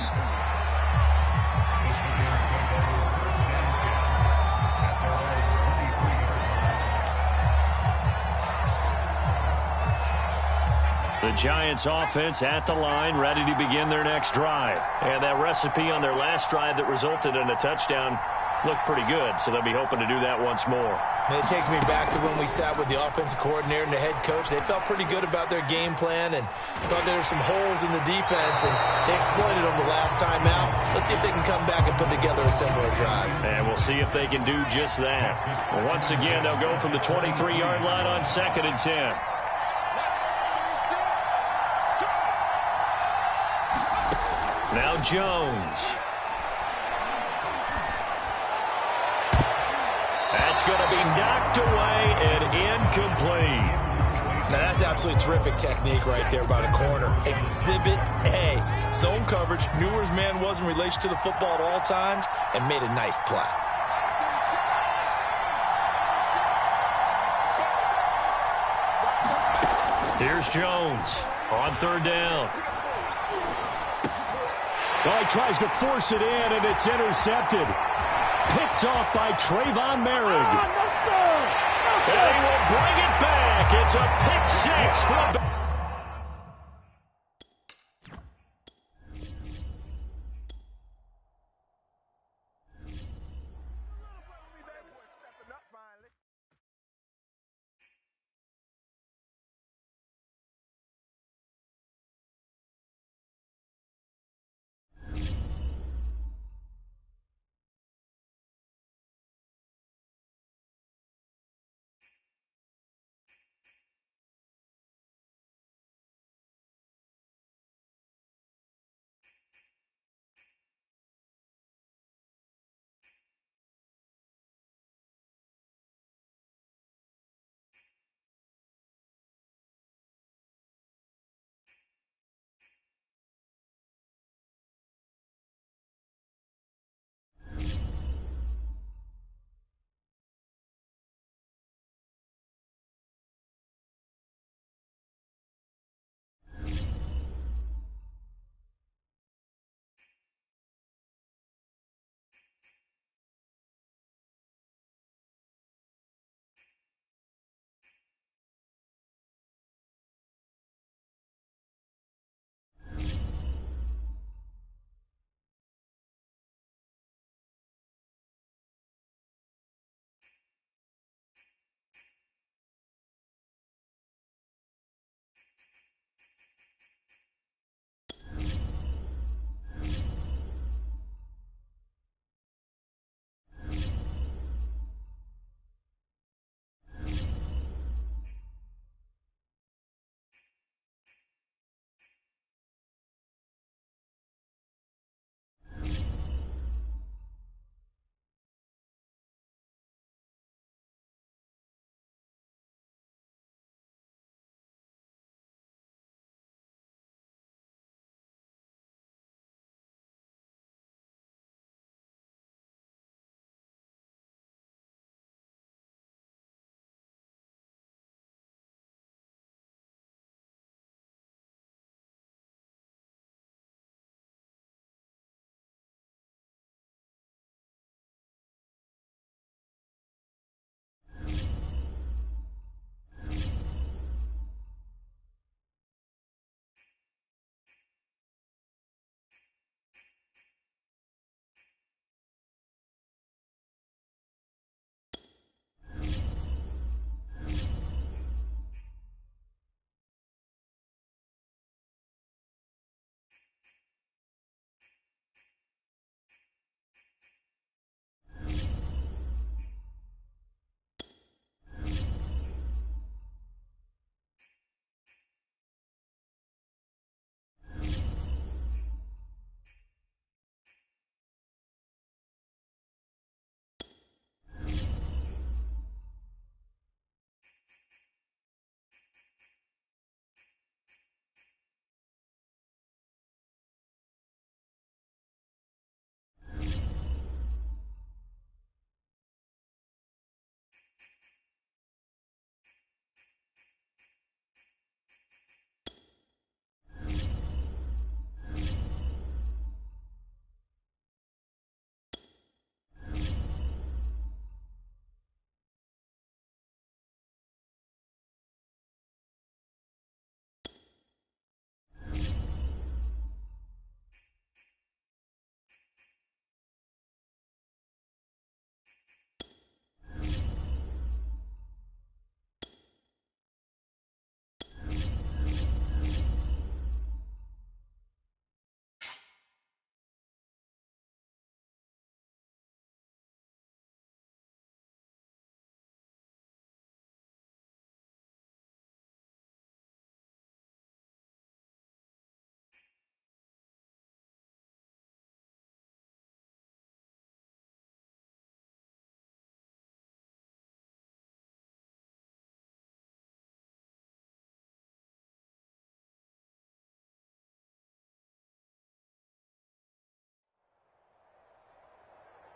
The Giants offense at the line, ready to begin their next drive. And that recipe on their last drive that resulted in a touchdown looked pretty good, so they'll be hoping to do that once more. And it takes me back to when we sat with the offensive coordinator and the head coach. They felt pretty good about their game plan and thought there were some holes in the defense, and they exploited them the last time out. Let's see if they can come back and put together a similar drive. And we'll see if they can do just that. Once again, they'll go from the 23-yard line on 2nd and 10. Now Jones. That's going to be knocked away and incomplete. Now that's absolutely terrific technique right there by the corner. Exhibit A. Zone coverage, knew where his man was in relation to the football at all times, and made a nice play. Here's Jones on 3rd down. Well, he tries to force it in, and it's intercepted. Picked off by Trayvon Merrick. And he will bring it back. It's a pick six from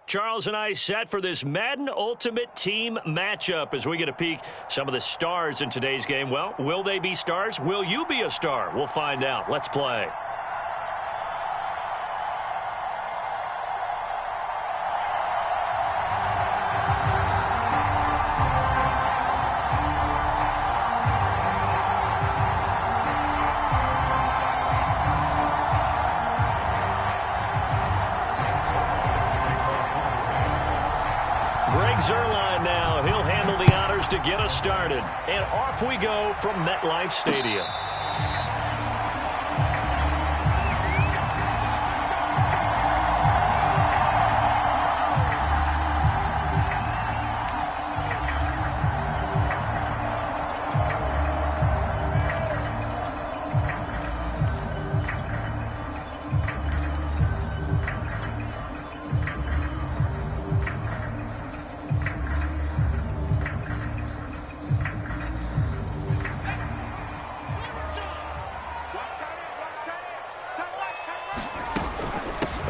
Charles and I set for this Madden Ultimate Team matchup as we get a peek some of the stars in today's game. Well, will they be stars? Will you be a star? We'll find out. Let's play. Zerline now. He'll handle the honors to get us started. And off we go from MetLife Stadium.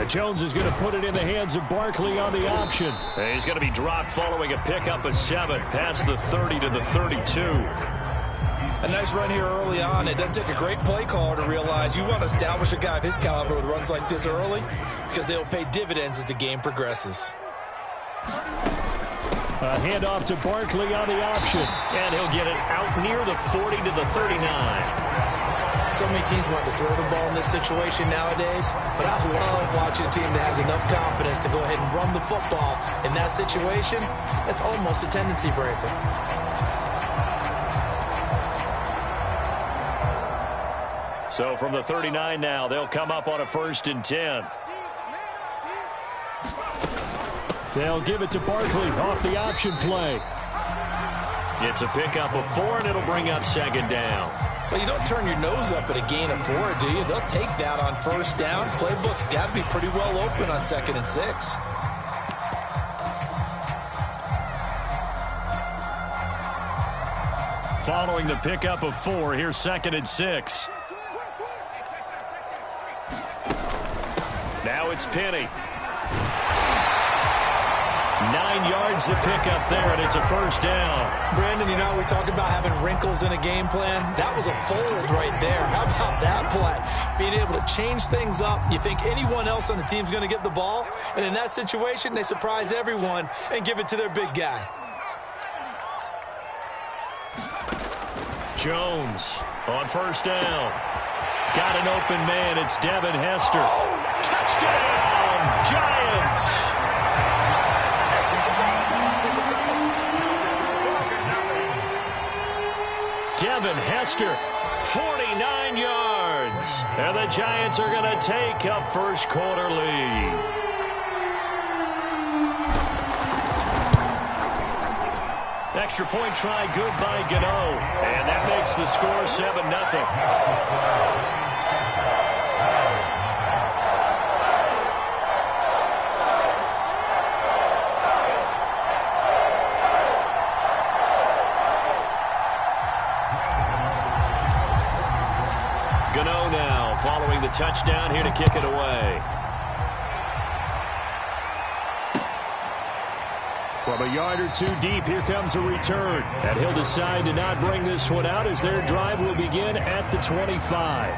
Jones is going to put it in the hands of Barkley on the option. He's going to be dropped following a pickup of 7 past the 30 to the 32. A nice run here early on. It doesn't take a great play caller to realize you want to establish a guy of his caliber with runs like this early because they'll pay dividends as the game progresses. A handoff to Barkley on the option, and he'll get it out near the 40 to the 39. So many teams want to throw the ball in this situation nowadays, but I love watching a team that has enough confidence to go ahead and run the football in that situation. That's almost a tendency breaker. So from the 39 now, they'll come up on a 1st and 10. They'll give it to Barkley off the option play. It's a pickup of 4, and it'll bring up 2nd down. Well, you don't turn your nose up at a gain of 4, do you? They'll take that on 1st down. Playbook's got to be pretty well open on 2nd and 6. Following the pickup of 4, here's 2nd and 6. Now it's Penny. 9 yards to pick up there, and it's a 1st down. Brandon, you know, we talk about having wrinkles in a game plan. That was a fold right there. How about that play? Being able to change things up. You think anyone else on the team's going to get the ball, and in that situation, they surprise everyone and give it to their big guy. Jones on 1st down. Got an open man. It's Devin Hester. Touchdown, Giants! Devin Hester, 49 yards. And the Giants are going to take a 1st quarter lead. Extra point try good by Gano. And that makes the score 7-0. Gano now following the touchdown here to kick it away. From a yard or 2 deep, here comes a return. And he'll decide to not bring this one out as their drive will begin at the 25.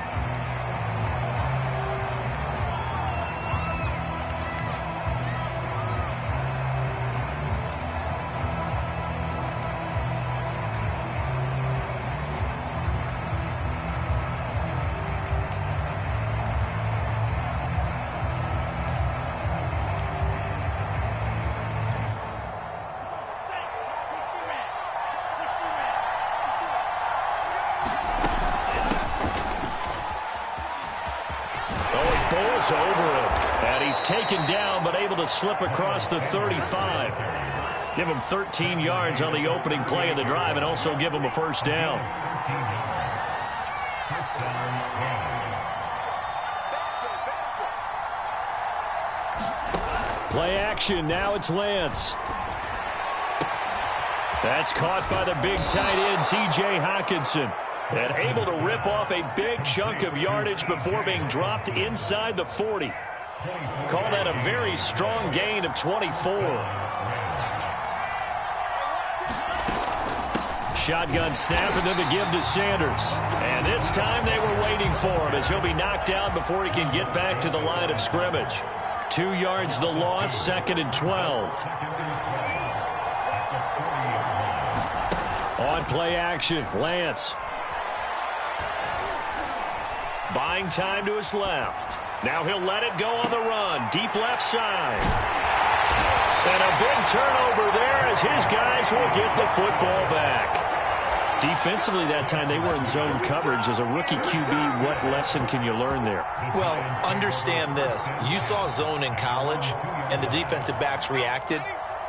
Over him. And he's taken down, but able to slip across the 35. Give him 13 yards on the opening play of the drive and also give him a 1st down. Play action. Now it's Lance. That's caught by the big tight end, T.J. Hockenson. And able to rip off a big chunk of yardage before being dropped inside the 40. Call that a very strong gain of 24. Shotgun snap, and then the give to Sanders. And this time they were waiting for him as he'll be knocked down before he can get back to the line of scrimmage. 2 yards the loss, 2nd and 12. On play action, Lance. Buying time to his left. Now he'll let it go on the run. Deep left side. And a big turnover there as his guys will get the football back. Defensively that time they were in zone coverage. As a rookie QB, what lesson can you learn there? Well, understand this. You saw zone in college, and the defensive backs reacted,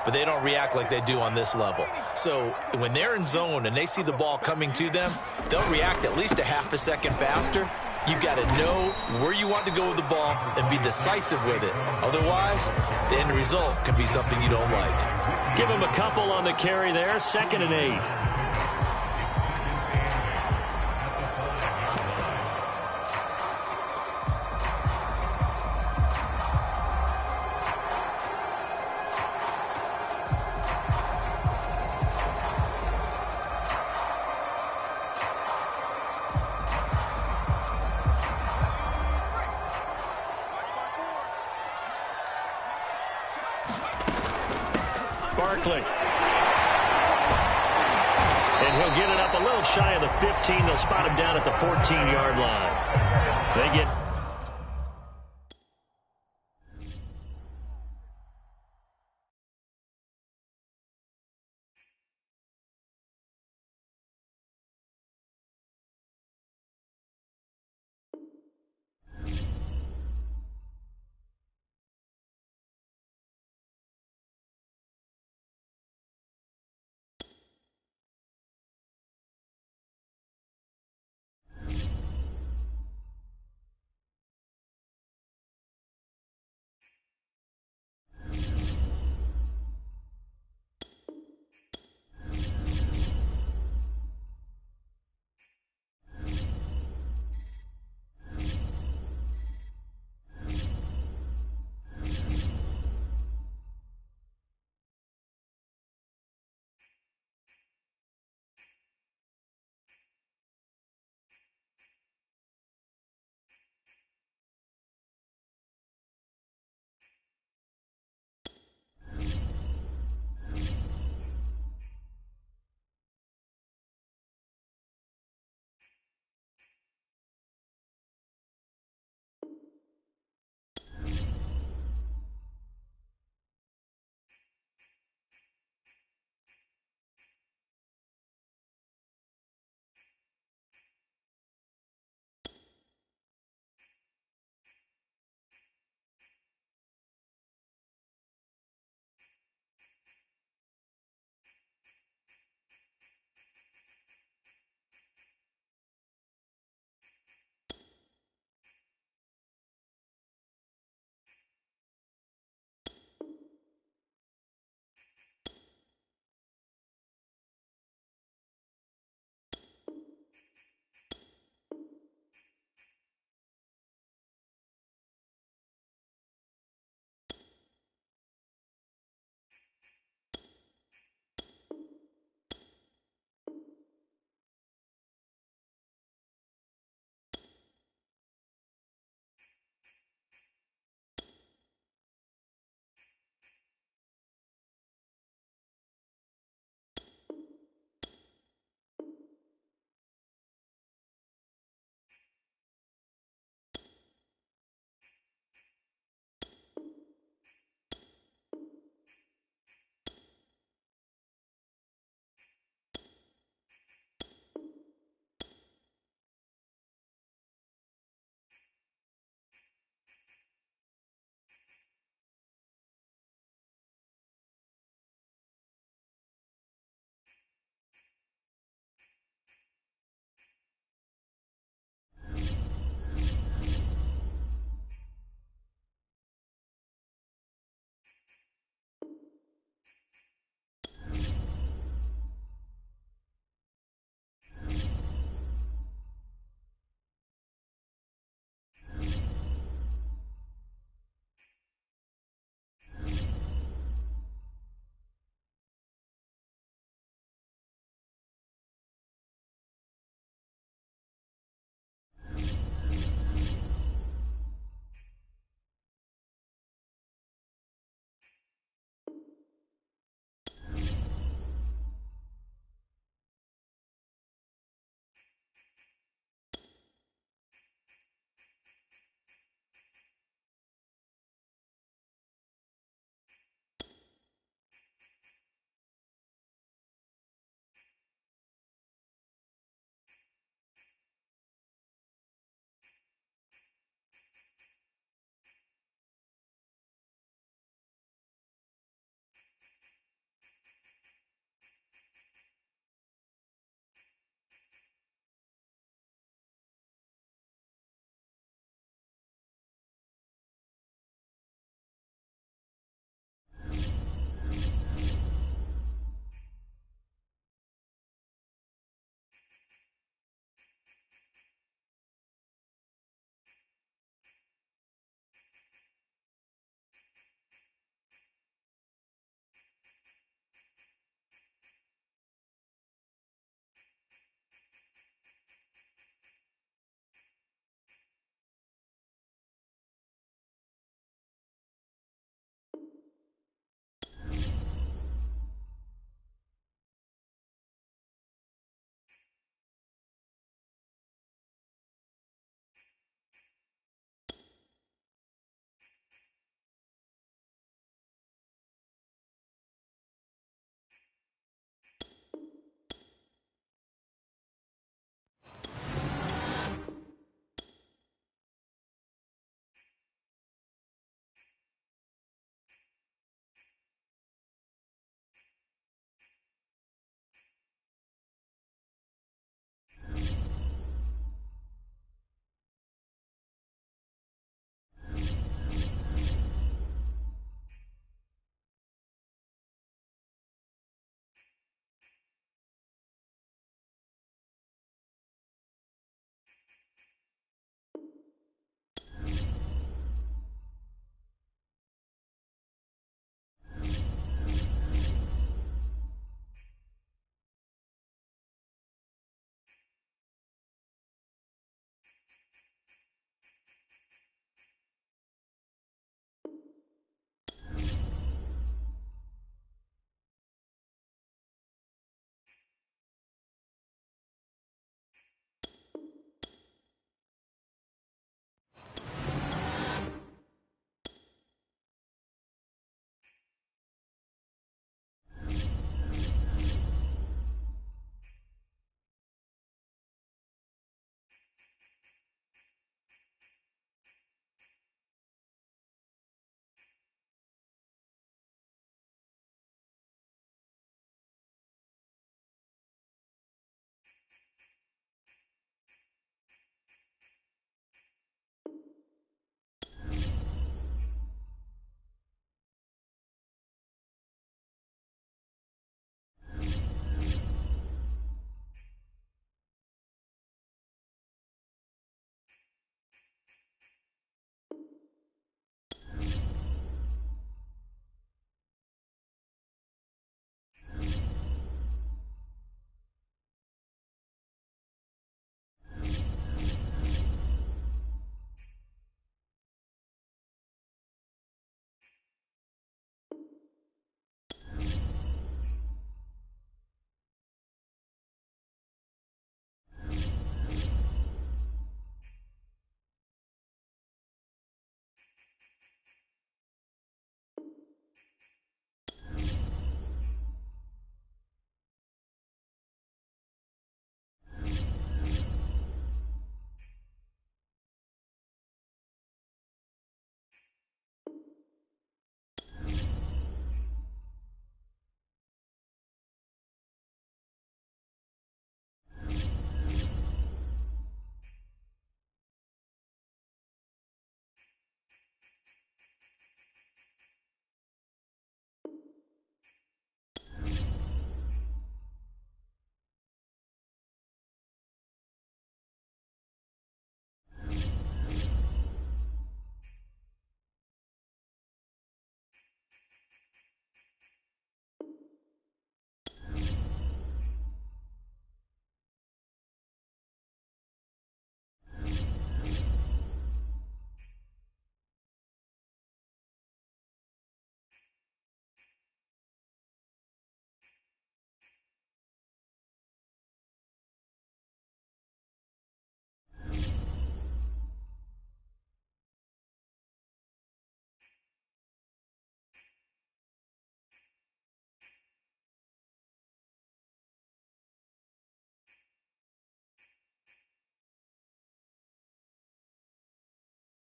but they don't react like they do on this level. So when they're in zone and they see the ball coming to them, they'll react at least a half a second faster. You've got to know where you want to go with the ball and be decisive with it. Otherwise, the end result can be something you don't like. Give him a couple on the carry there, 2nd and 8. Barkley. And he'll get it up a little shy of the 15. They'll spot him down at the 14-yard line. They get